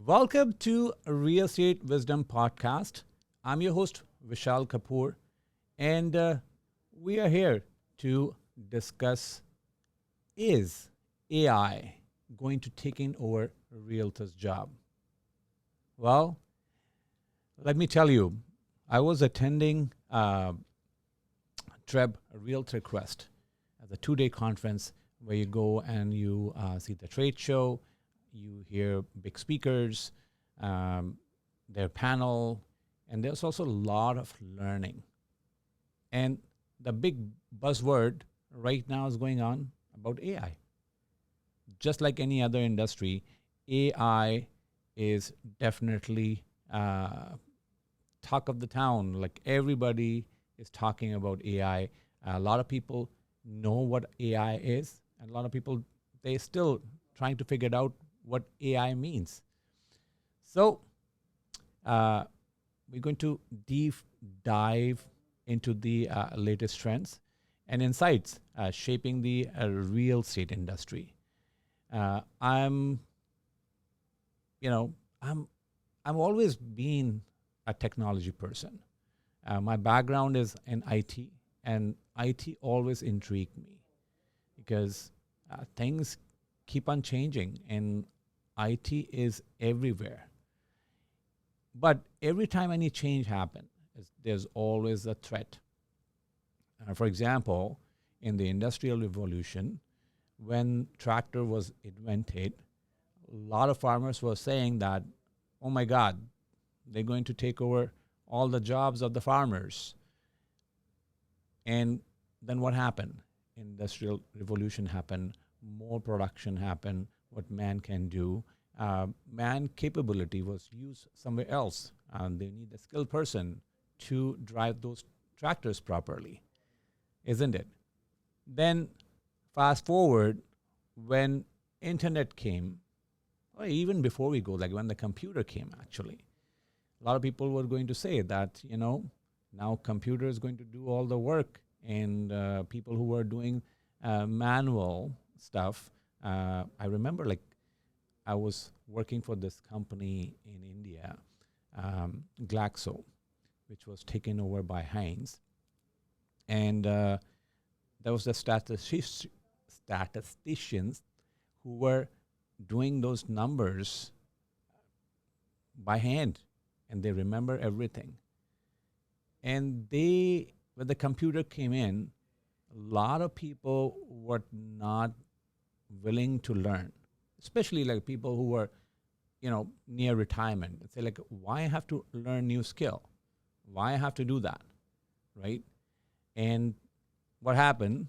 Welcome to Real Estate Wisdom Podcast. I'm your host, Vishal Kapoor, and we are here to discuss, is AI going to take in over realtor's job? Well, let me tell you, I was attending TREB RealQuest as a 2-day conference where you go and you see the trade show, you hear big speakers, their panel, and there's also a lot of learning. And the big buzzword right now is going on about AI. Just like any other industry, AI is definitely talk of the town. Like everybody is talking about AI. A lot of people know what AI is, and a lot of people, they still trying to figure it out what AI means. So we're going to deep dive into the latest trends and insights shaping the real estate industry. I'm always been a technology person. My background is in IT, and IT always intrigued me because things keep on changing, and IT is everywhere. But every time any change happens, there's always a threat. For example, in the Industrial Revolution, when tractor was invented, a lot of farmers were saying that, oh my God, they're going to take over all the jobs of the farmers. And then what happened? Industrial Revolution happened, more production happened, what man can do. Man capability was used somewhere else. They need a skilled person to drive those tractors properly, isn't it? Then fast forward, when internet came, or even before we go, like when the computer came actually, a lot of people were going to say that, now computer is going to do all the work, and people who were doing manual stuff. I remember I was working for this company in India, Glaxo, which was taken over by Heinz. And there was the statisticians who were doing those numbers by hand, and they remember everything. And when the computer came in, a lot of people were not willing to learn, especially like people who were, near retirement. They say like, why I have to learn new skill? Why I have to do that, right? And what happened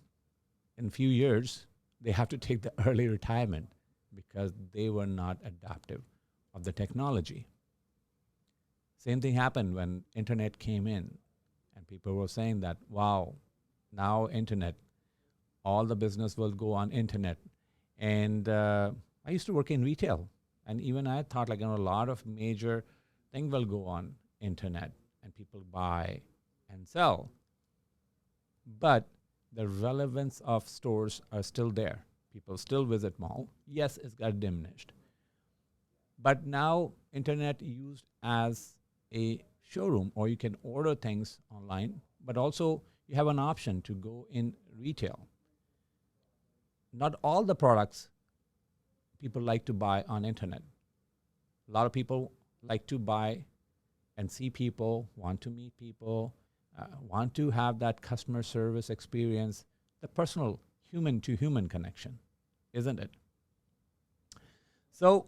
in a few years, they have to take the early retirement because they were not adaptive of the technology. Same thing happened when internet came in, and people were saying that, wow, now internet, all the business will go on internet. And I used to work in retail, and even I thought a lot of major things will go on internet, and people buy and sell. But the relevance of stores are still there. People still visit mall. Yes, it's got diminished. But now internet used as a showroom, or you can order things online, but also you have an option to go in retail. Not all the products people like to buy on internet. A lot of people like to buy and see people, want to meet people, want to have that customer service experience, the personal human-to-human connection, isn't it? So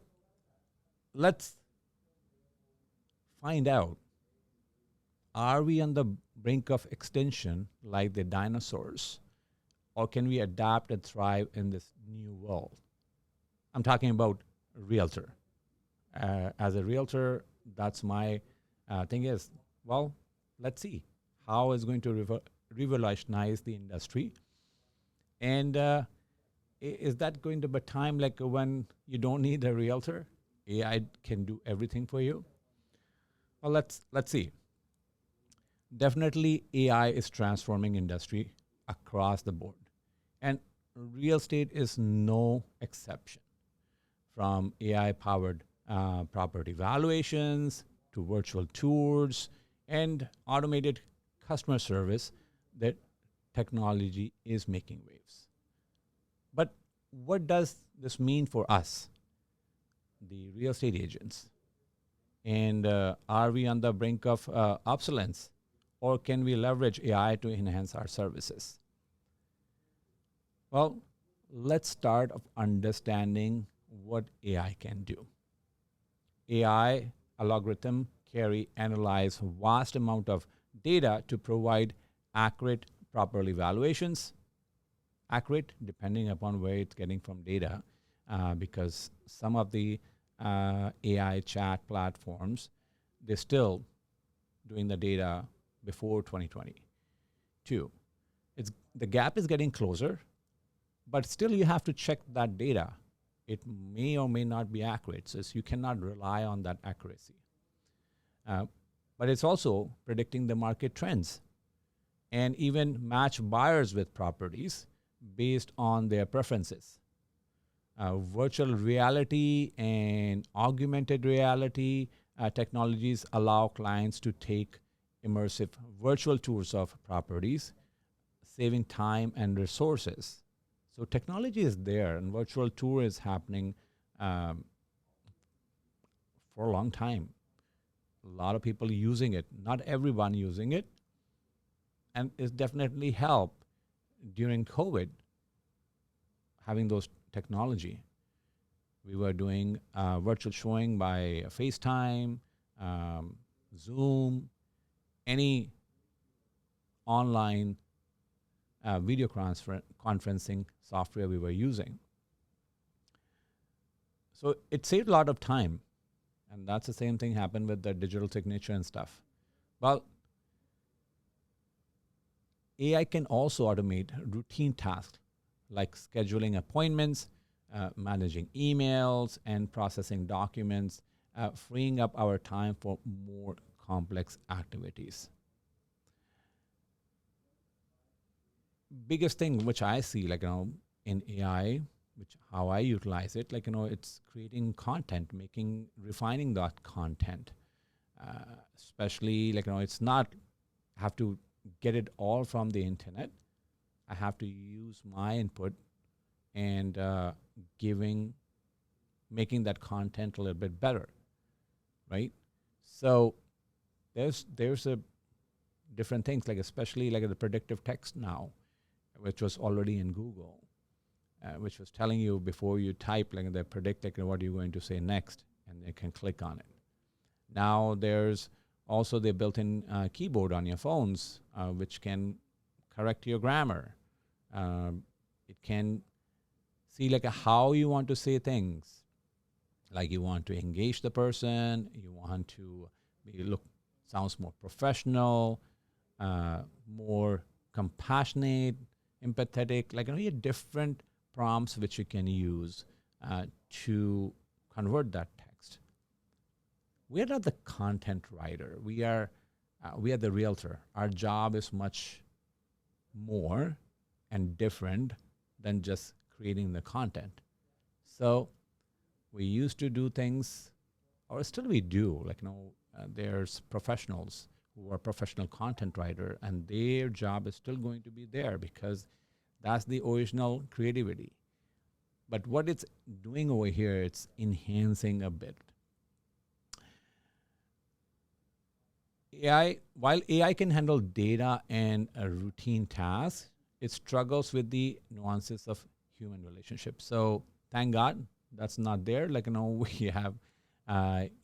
let's find out, are we on the brink of extinction like the dinosaurs, or can we adapt and thrive in this new world? I'm talking about realtor. As a realtor, that's my thing is, well, let's see how it's going to revolutionize the industry. And is that going to be a time like when you don't need a realtor? AI can do everything for you? Well, let's see. Definitely AI is transforming industry across the board. And real estate is no exception from AI-powered property valuations to virtual tours and automated customer service, that technology is making waves. But what does this mean for us, the real estate agents? And are we on the brink of obsolescence? Or can we leverage AI to enhance our services? Well, let's start of understanding what AI can do. AI algorithm carry analyze vast amount of data to provide accurate properly valuations. Accurate depending upon where it's getting from data, because some of the AI chat platforms, they're still doing the data before 2022. It's the gap is getting closer, but still you have to check that data. It may or may not be accurate, so you cannot rely on that accuracy. But it's also predicting the market trends and even match buyers with properties based on their preferences. Virtual reality and augmented reality technologies allow clients to take immersive virtual tours of properties, saving time and resources. So technology is there, and virtual tour is happening for a long time. A lot of people using it, not everyone using it, and it's definitely helped during COVID, having those technology. We were doing virtual showing by FaceTime, Zoom, any online video conferencing software we were using. So it saved a lot of time. And that's the same thing happened with the digital signature and stuff. Well, AI can also automate routine tasks like scheduling appointments, managing emails, and processing documents, freeing up our time for more complex activities. Biggest thing which I see, in AI, which how I utilize it, it's creating content, refining that content, especially it's not have to get it all from the internet. I have to use my input and making that content a little bit better, right? So there's a different things, especially the predictive text now, which was already in Google, which was telling you before you type, they predict what you're going to say next, and they can click on it. Now there's also the built-in keyboard on your phones, which can correct your grammar. It can see how you want to say things. Like you want to engage the person, you want to sounds more professional, more compassionate, empathetic. You have different prompts which you can use to convert that text. We are not the content writer. We are the realtor. Our job is much more and different than just creating the content. So we used to do things, or still we do. There's professionals who are professional content writer, and their job is still going to be there because that's the original creativity. But what it's doing over here, it's enhancing a bit. While AI can handle data and routine tasks, it struggles with the nuances of human relationships. So thank God that's not there. We have,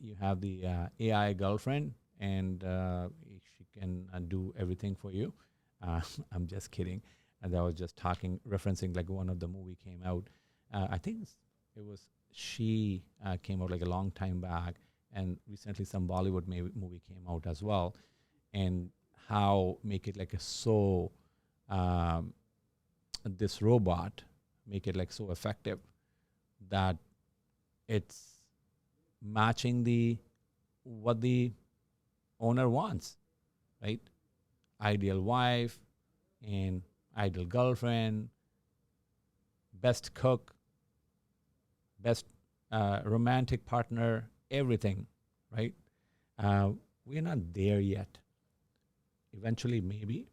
you have the AI girlfriend, and she can do everything for you. I'm just kidding. And I was just referencing one of the movie came out. I think it was She came out a long time back, and recently some Bollywood movie came out as well, and how make it this robot make it so effective that it's matching what the owner wants, right? Ideal wife and ideal girlfriend, best cook, best romantic partner, everything, right? We're not there yet. Eventually, maybe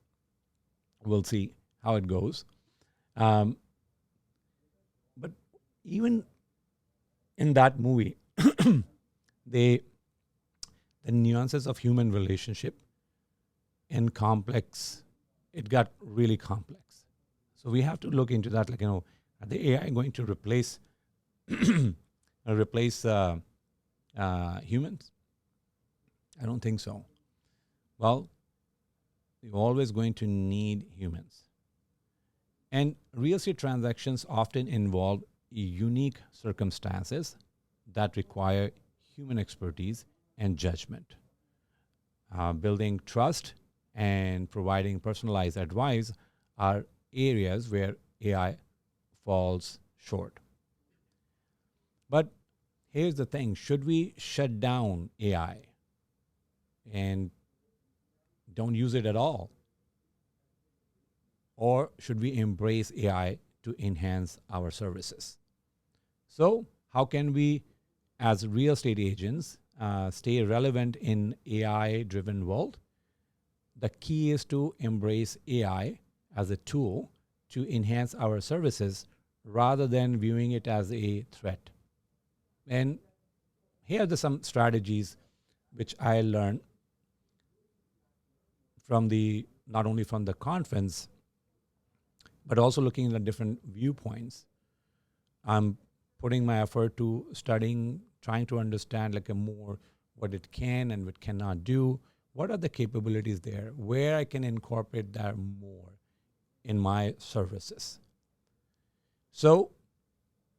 we'll see how it goes. Um, but even in that movie, they the nuances of human relationship and complex, it got really complex. So we have to look into that. Like, are the AI going to replace humans? I don't think so. Well, you're always going to need humans. And real estate transactions often involve unique circumstances that require human expertise and judgment. Building trust and providing personalized advice are areas where AI falls short. But here's the thing, should we shut down AI and don't use it at all? Or should we embrace AI to enhance our services? So, how can we, as real estate agents, stay relevant in AI-driven world? The key is to embrace AI as a tool to enhance our services rather than viewing it as a threat. And here are some strategies which I learned from not only from the conference, but also looking at different viewpoints. I'm putting my effort to studying, trying to understand like a more what it can and what cannot do. What are the capabilities there? Where I can incorporate that more in my services. So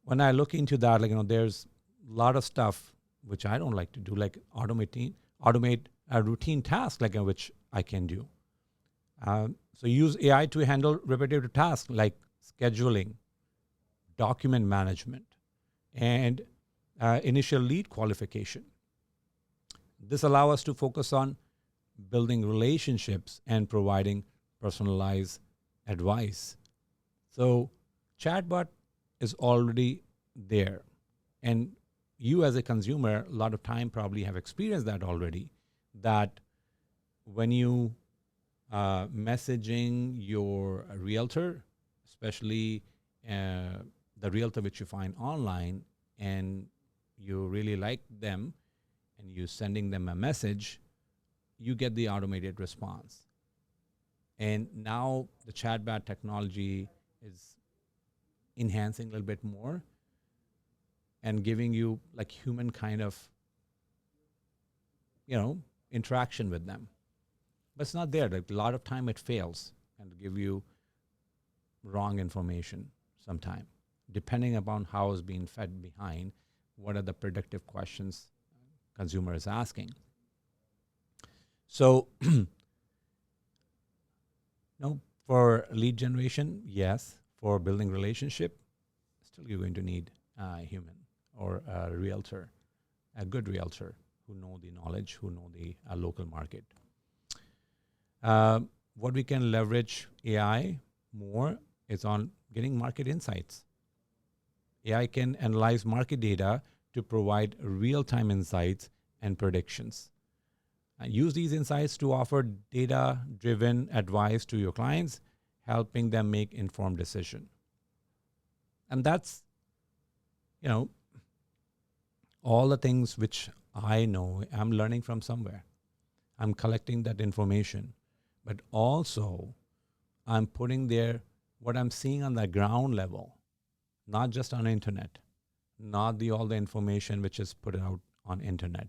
when I look into that, there's a lot of stuff which I don't like to do, like automate a routine task, which I can do. So use AI to handle repetitive tasks like scheduling, document management, and initial lead qualification. This allows us to focus on building relationships and providing personalized advice. So chatbot is already there. And you as a consumer, a lot of time probably have experienced that already, that when you messaging your realtor, especially the realtor which you find online, and you really like them, and you sending them a message, you get the automated response. And now the chatbot technology is enhancing a little bit more and giving you like human kind of, interaction with them. But it's not there. Like a lot of time it fails and give you wrong information sometime, depending upon how it's being fed behind, what are the predictive questions consumer is asking. So, for lead generation, yes. For building relationship, still you're going to need a human or a realtor, a good realtor who know the knowledge, who know the local market. What we can leverage AI more is on getting market insights. AI can analyze market data to provide real-time insights and predictions. Use these insights to offer data-driven advice to your clients, helping them make informed decision. And that's, all the things which I know I'm learning from somewhere. I'm collecting that information, but also I'm putting there what I'm seeing on the ground level, not just on internet, not all the information which is put out on internet.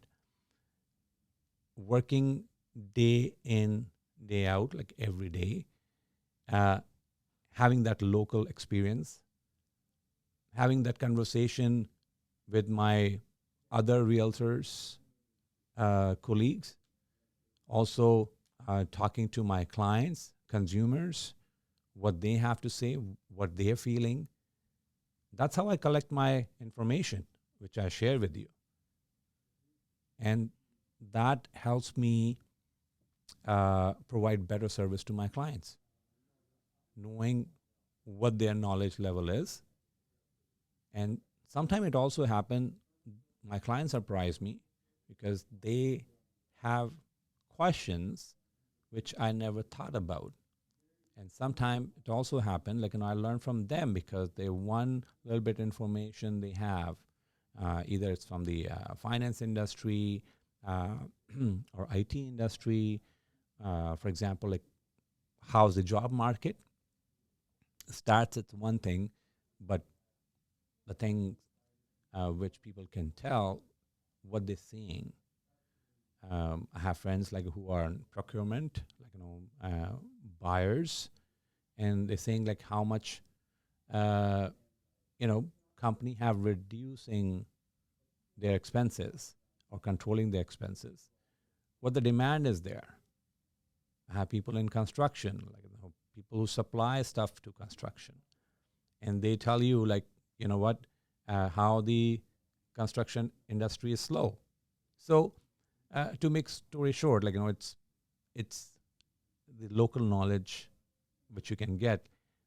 Working day in, day out, like every day, having that local experience, having that conversation with my other realtors, colleagues, also talking to my clients, consumers, what they have to say, what they're feeling. That's how I collect my information, which I share with you. And that helps me provide better service to my clients, knowing what their knowledge level is. And sometimes it also happens my clients surprise me because they have questions which I never thought about. And sometimes it also happened, like, I learn from them because they one little bit information they have, either it's from the finance industry uh, or IT industry. For example, like how's the job market starts at one thing, but the thing which people can tell what they're seeing. I have friends like who are in procurement, like buyers, and they're saying like how much uh, company have reducing their expenses or controlling their expenses. What the demand is there. I have people in construction, like people who supply stuff to construction, and they tell you like what how the construction industry is slow. So to make story short, like it's the local knowledge which you can get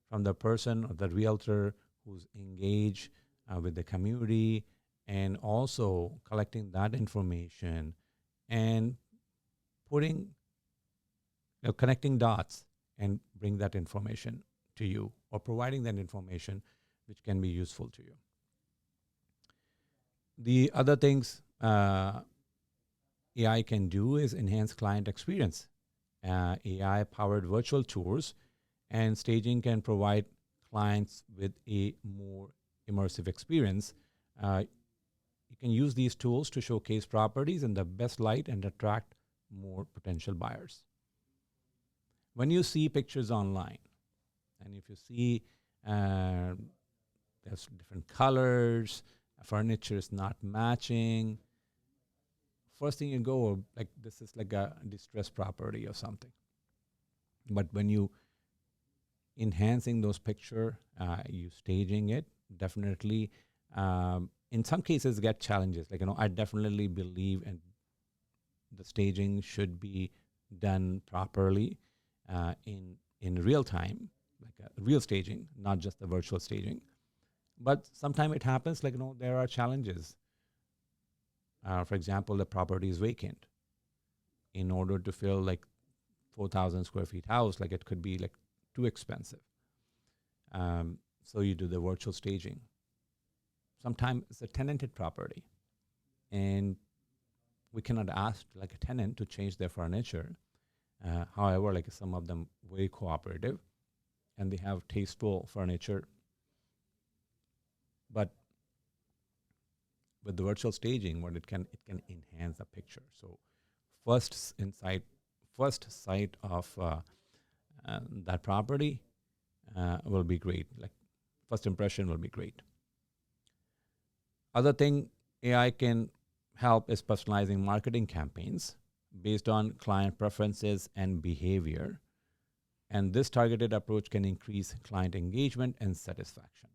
from the person or the realtor who's engaged with the community, and also collecting that information and putting connecting dots and bring that information to you, or providing that information which can be useful to you. The other things AI can do is enhance client experience. AI powered virtual tours and staging can provide clients with a more immersive experience. You can use these tools to showcase properties in the best light and attract more potential buyers. When you see pictures online, and if you see there's different colors, furniture is not matching, first thing you go like this is like a distressed property or something. But when you enhancing those picture, you staging it, definitely in some cases get challenges. Like I definitely believe in the staging should be done properly in real time, like a real staging, not just the virtual staging. But sometimes it happens like there are challenges. For example, the property is vacant. In order to fill like 4,000 square feet house, like it could be like too expensive. So you do the virtual staging. Sometimes it's a tenanted property, and we cannot ask like a tenant to change their furniture. However, like some of them very cooperative, and they have tasteful furniture. But with the virtual staging, what it can enhance the picture. So first sight of that property will be great. Like first impression will be great. Other thing AI can help is personalizing marketing campaigns based on client preferences and behavior. And this targeted approach can increase client engagement and satisfaction.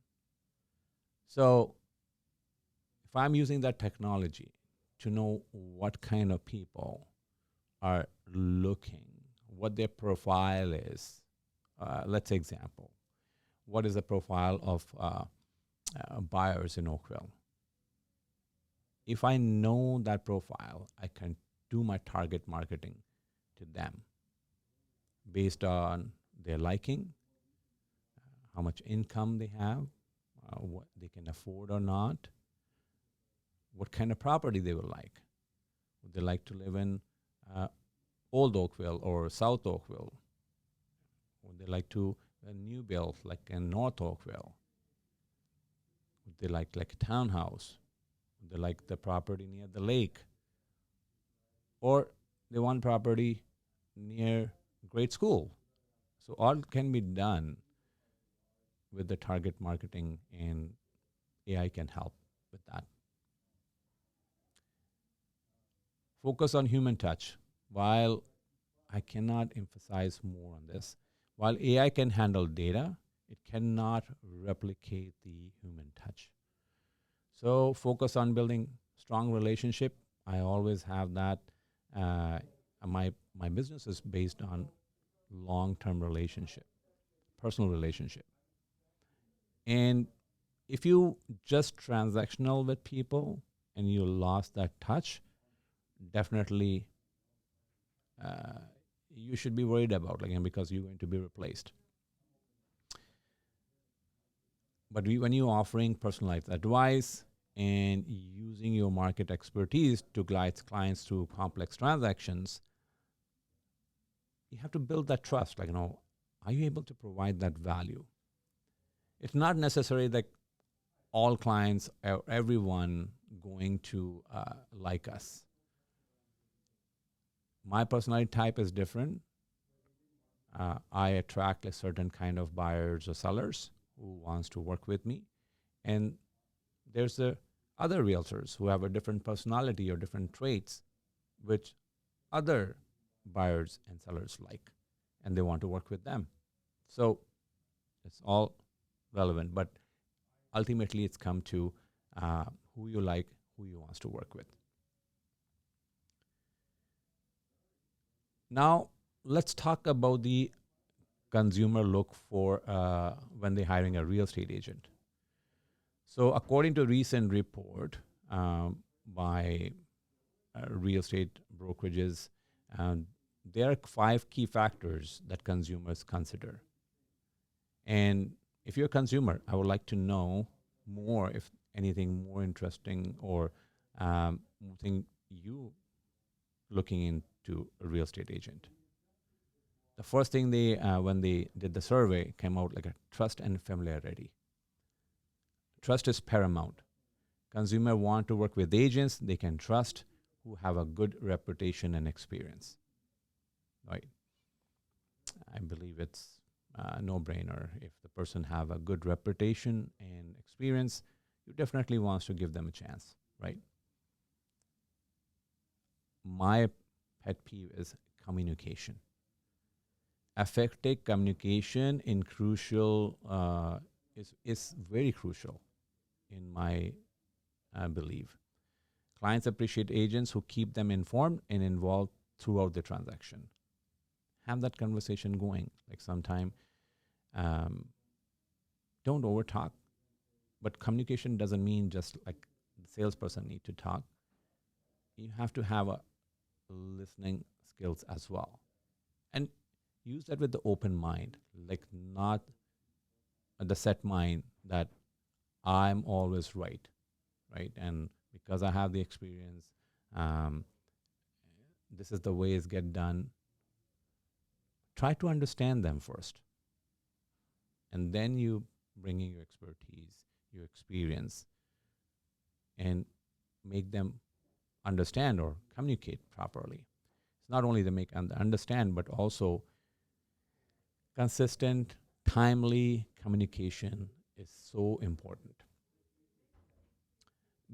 So if I'm using that technology to know what kind of people are looking, what their profile is, let's say example, what is the profile of buyers in Oakville? If I know that profile, I can do my target marketing to them based on their liking, how much income they have, what they can afford or not, what kind of property they would like. Would they like to live in Old Oakville or South Oakville? Would they like to a new build like in North Oakville? Would they like a townhouse? Would they like the property near the lake? Or they want property near great school? So all can be done with the target marketing, and AI can help with that. Focus on human touch. While I cannot emphasize more on this, while AI can handle data, it cannot replicate the human touch. So focus on building strong relationship. I always have that. My business is based on long-term relationship, personal relationship. And if you just transactional with people, and you lost that touch, definitely uh, you should be worried about, again, because you're going to be replaced. But when you're offering personalized advice and using your market expertise to guide clients through complex transactions, you have to build that trust. Like, are you able to provide that value? It's not necessary that all clients or everyone going to like us. My personality type is different. I attract a certain kind of buyers or sellers who wants to work with me. And there's the other realtors who have a different personality or different traits, which other buyers and sellers like, and they want to work with them. So it's all relevant, but ultimately it's come to who you like, who you wants to work with. Now, let's talk about the consumer look for when they're hiring a real estate agent. So according to a recent report by real estate brokerages, there are 5 key factors that consumers consider. And if you're a consumer, I would like to know more, if anything more interesting or thing you looking into a real estate agent. The first thing they, when they did the survey, came out like a trust and familiarity. Trust is paramount. Consumer want to work with agents they can trust, who have a good reputation and experience. Right? I believe it's a no-brainer. If the person have a good reputation and experience, you definitely wants to give them a chance, right? My pet peeve is communication. Effective communication in crucial is very crucial in my belief. Clients appreciate agents who keep them informed and involved throughout the transaction. Have that conversation going. Like sometime, don't overtalk. But communication doesn't mean just like the salesperson need to talk. You have to have a listening skills as well, and use that with the open mind, like not the set mind that I'm always right, and because I have the experience, um, this is the way it's get done. Try to understand them first, and then you bring in your expertise, your experience, and make them understand or communicate properly. It's not only to make understand, but also consistent, timely communication is so important.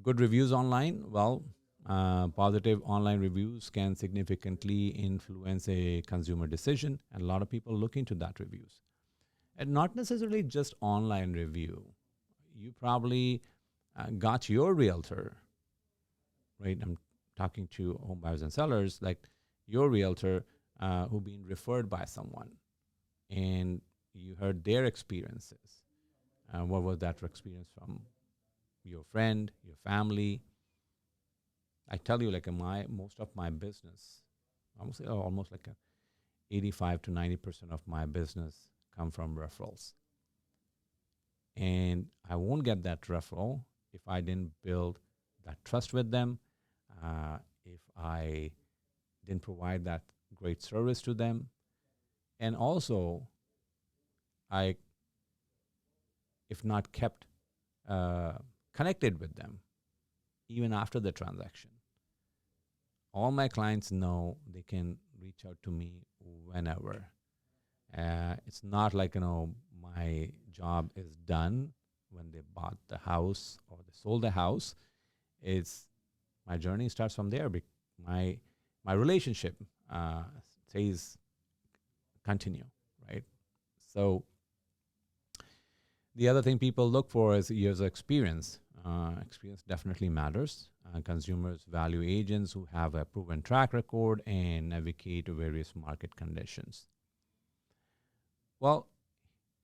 Good reviews online. Well, positive online reviews can significantly influence a consumer decision, and a lot of people look into that reviews. And not necessarily just online review. You probably got your realtor, right? I'm talking to home buyers and sellers, like your realtor who been referred by someone, and you heard their experiences. What was that experience from your friend, your family? I tell you, like most of my business, almost like 85 to 90% of my business come from referrals, and I won't get that referral if I didn't build that trust with them, if I didn't provide that great service to them, and also I, if not kept connected with them even after the transaction. All my clients know they can reach out to me whenever. It's not like, my job is done when they bought the house or they sold the house. It's my journey starts from there. My relationship says continue, right? So the other thing people look for is years of experience. Experience definitely matters. Consumers value agents who have a proven track record and navigate various market conditions. Well,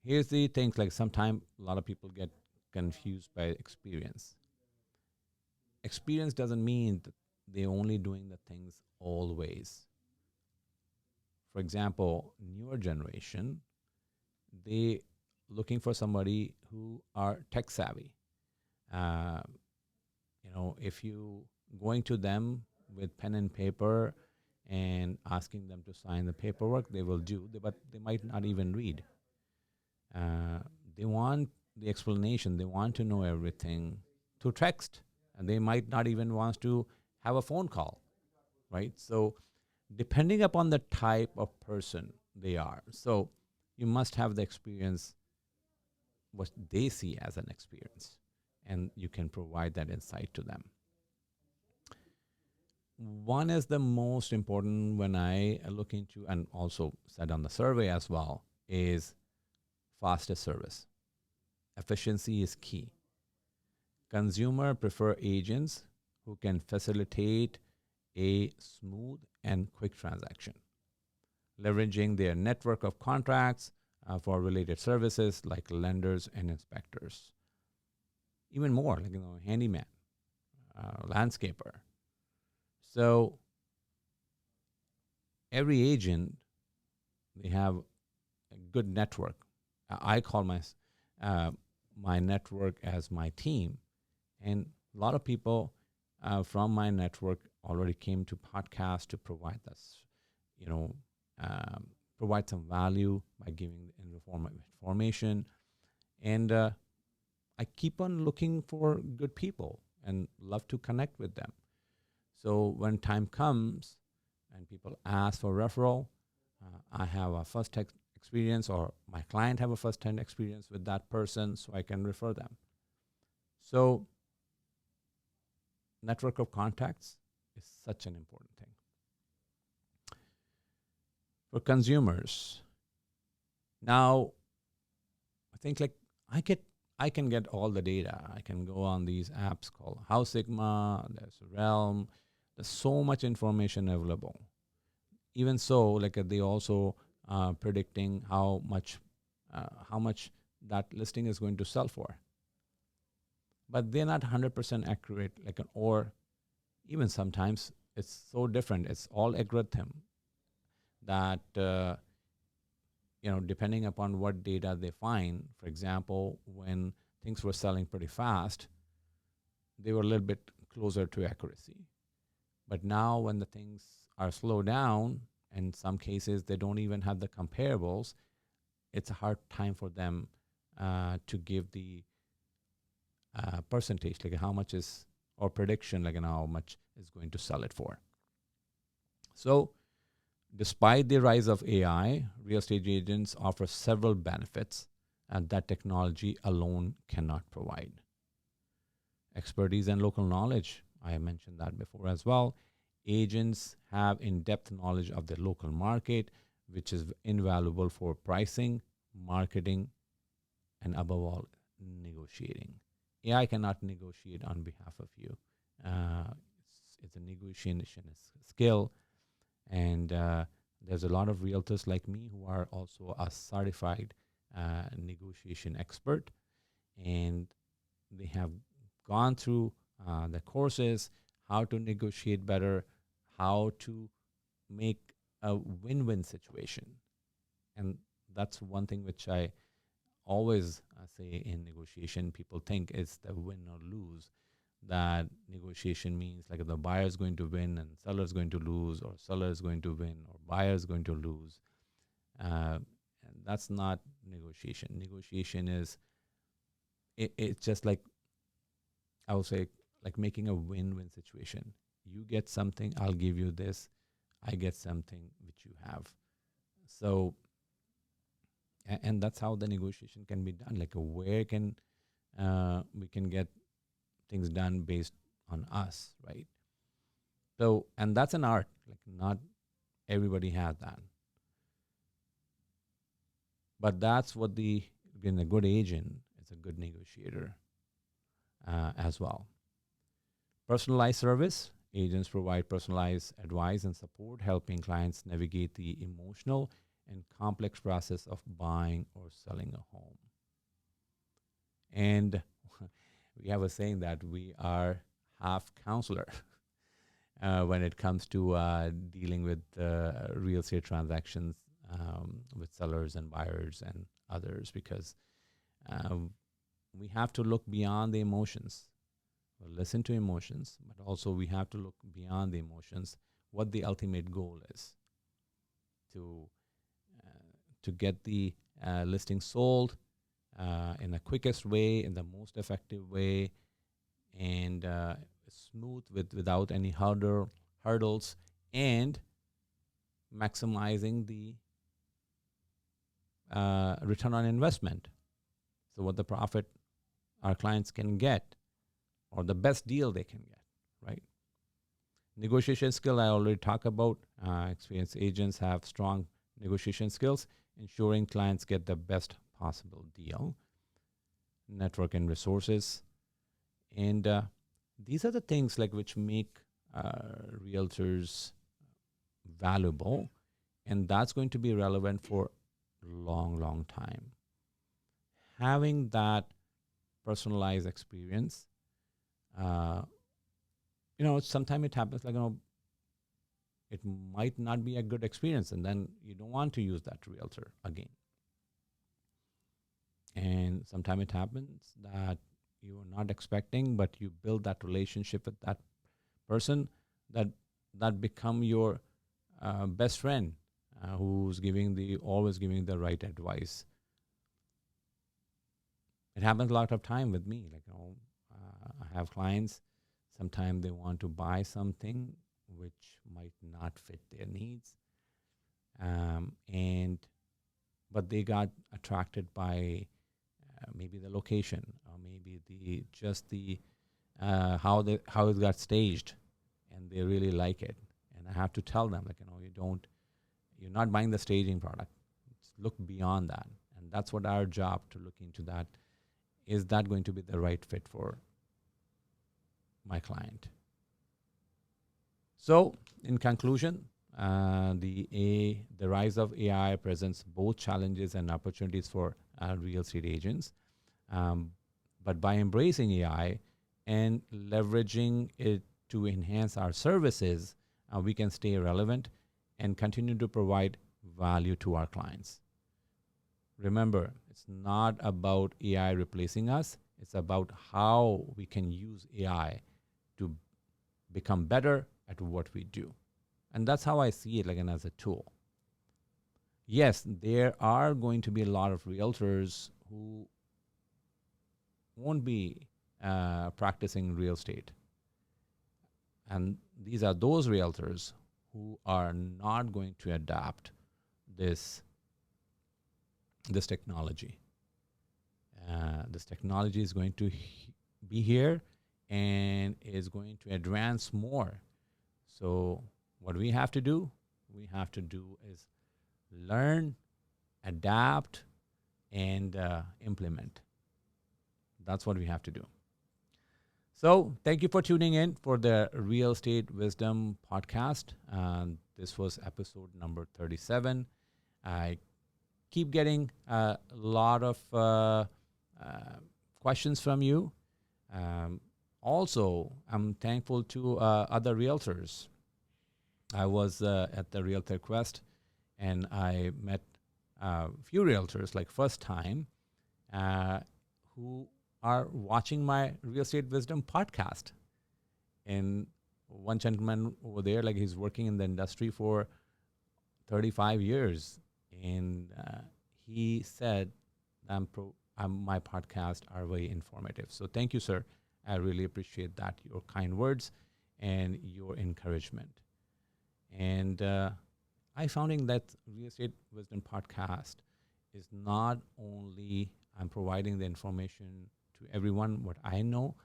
here's the things, like sometimes a lot of people get confused by experience. experience doesn't mean that they're only doing the things always. For example, newer generation, they looking for somebody who are tech savvy. Uh, if you going to them with pen and paper and asking them to sign the paperwork, they will do, but they might not even read. Uh, they want the explanation. They want to know everything through text, and they might not even want to have a phone call, right? So, depending upon the type of person they are, so you must have the experience what they see as an experience, and you can provide that insight to them. One is the most important when I look into, and also said on the survey as well, is fastest service. Efficiency is key. Consumer prefer agents who can facilitate a smooth and quick transaction, leveraging their network of contracts for related services like lenders and inspectors. Even more, like handyman, landscaper. So every agent, they have a good network. I call my network as my team, and a lot of people from my network already came to podcast to provide us, you know, provide some value by giving information, and I keep on looking for good people and love to connect with them. So when time comes and people ask for referral, I have a first-hand experience, or my client have a first-hand experience with that person, so I can refer them. So network of contacts is such an important thing. For consumers, now I think like I can get all the data. I can go on these apps called House Sigma, there's Realm, there's so much information available. Even so, like they also predicting how much that listing is going to sell for. But they're not 100% accurate, or even sometimes it's so different. It's all algorithm that, depending upon what data they find, for example, when things were selling pretty fast, they were a little bit closer to accuracy. But now when the things are slowed down, in some cases they don't even have the comparables, it's a hard time for them to give the percentage, like how much is, or prediction, like how much is going to sell it for. So despite the rise of AI, real estate agents offer several benefits and that technology alone cannot provide. Expertise and local knowledge, I mentioned that before as well. Agents have in-depth knowledge of the local market, which is invaluable for pricing, marketing, and above all, negotiating. AI cannot negotiate on behalf of you. It's a negotiation skill, and there's a lot of realtors like me who are also a certified negotiation expert, and they have gone through the courses, how to negotiate better, how to make a win-win situation. And that's one thing which I always say in negotiation. People think it's the win or lose, that negotiation means like the buyer is going to win and seller is going to lose, or seller is going to win or buyer is going to lose. And that's not negotiation. Negotiation is, it's just like, I would say, like making a win-win situation. You get something, I'll give you this. I get something which you have. So, and that's how the negotiation can be done. Like where can we can get things done based on us, right? So, and that's an art. Like not everybody has that. But that's what again, a good agent is a good negotiator as well. Personalized service. Agents provide personalized advice and support, helping clients navigate the emotional and complex process of buying or selling a home. And we have a saying that we are half counselor when it comes to dealing with real estate transactions with sellers and buyers and others, because we have to look beyond the emotions. We'll listen to emotions, but also we have to look beyond the emotions, what the ultimate goal is to get the listing sold in the quickest way, in the most effective way, and smooth without any hurdles, and maximizing the return on investment. So what the profit our clients can get, or the best deal they can get, right? Negotiation skill, I already talked about. Experienced agents have strong negotiation skills, ensuring clients get the best possible deal. Network and resources. And these are the things like which make realtors valuable, and that's going to be relevant for a long, long time. Having that personalized experience, sometimes it happens like, it might not be a good experience, and then you don't want to use that realtor again. And sometimes it happens that you are not expecting, but you build that relationship with that person that become your best friend, who's always giving the right advice. It happens a lot of time with me. I have clients. Sometimes they want to buy something which might not fit their needs, but they got attracted by maybe the location, or maybe how it got staged, and they really like it. And I have to tell them, you're not buying the staging product. Look beyond that, and that's what our job, to look into that. Is that going to be the right fit for my client? So, in conclusion, the rise of AI presents both challenges and opportunities for real estate agents. But by embracing AI and leveraging it to enhance our services, we can stay relevant and continue to provide value to our clients. Remember, it's not about AI replacing us. It's about how we can use AI to become better at what we do. And that's how I see it, as a tool. Yes, there are going to be a lot of realtors who won't be practicing real estate. And these are those realtors who are not going to adapt this technology. This technology is going to be here and is going to advance more. So what we have to do is learn, adapt, and implement. That's what we have to do. So thank you for tuning in for the Real Estate Wisdom podcast. This was episode number 37. I keep getting a lot of questions from you. Also, I'm thankful to other realtors. I was at the RealQuest, and I met a few realtors, first time, who are watching my Real Estate Wisdom podcast. And one gentleman over there, he's working in the industry for 35 years. And he said, my podcasts are very informative. So thank you, sir. I really appreciate that, your kind words and your encouragement. And I found that Real Estate Wisdom podcast is not only I'm providing the information to everyone what I know.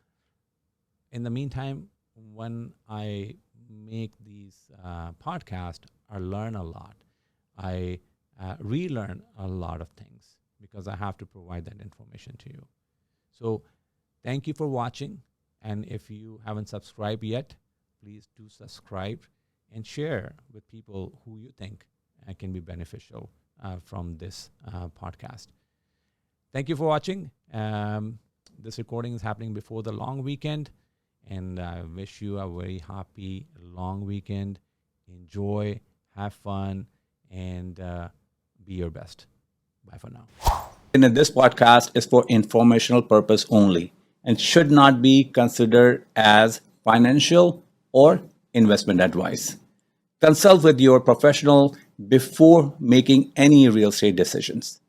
In the meantime, when I make these podcasts, I learn a lot. I relearn a lot of things because I have to provide that information to you. So thank you for watching. And if you haven't subscribed yet, please do subscribe and share with people who you think can be beneficial from this podcast. Thank you for watching. This recording is happening before the long weekend. And I wish you a very happy long weekend. Enjoy, have fun, and be your best. Bye for now. And this podcast is for informational purpose only and should not be considered as financial or investment advice. Consult with your professional before making any real estate decisions.